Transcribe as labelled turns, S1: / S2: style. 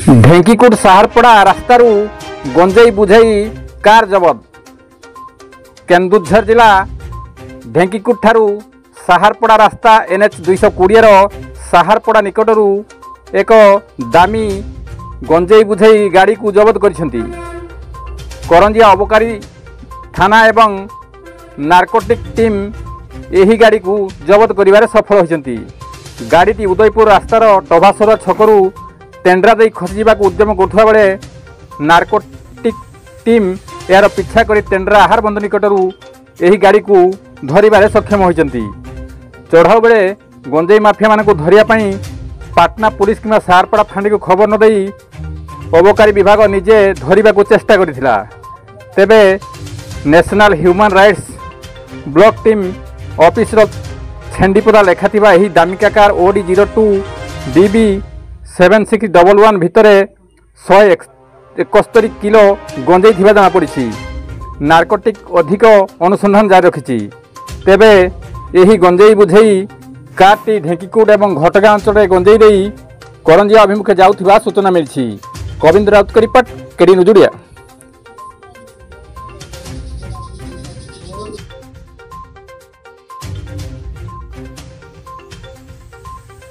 S1: ढेंकीकुट साहारपड़ा रास्तारू गंजेई बुझाई कार जबत। केन्दुझर जिला ढेंकीकुट ठारू साहारपड़ा रास्ता NH 220 साहारपड़ा निकटरू एक दामी गंजेई बुझाई गाड़ी को जबत करिसेंती। करंजिया अबकारी थाना एवं नार्कोटिक टीम यही गाड़ी को जबत करिबारे सफल होइसेंती। गाड़ीटी उदयपुर रास्तार टभासर छकरू टेंड्रा दे खसीजा उद्यम करुवा बेले नार्कोटिक टीम यार पिछा कर टेंड्रा आहार बंद निकटरू यही गाड़ी को धरबार सक्षम होती। चढ़ाऊ बेले गंजेई माफिया मान धरियापाई पाटना पुलिस किंवा साहारपड़ा फांडी को खबर न देई अबकारी विभाग निजे धरने को चेष्टा करथिला। तेबे national human rights block team office छेंडीपदा लेखाथिबा यही दामिका कार OD 02 DB 7611 भितर 171 किलो गंजेई थिबा जमा पड़ी। नार्कोटिक अधिक अनुसंधान जारी रखी। तेबे यही गंजेई बुझेई कारटी ढेंकीकुट एवं घटगाँ अंचल गंजेई देई करंजिया अभिमुखे जाउथिबा सूचना मिली। गोविंद राउत का रिपोर्ट, केडी न्यूज ओडिया।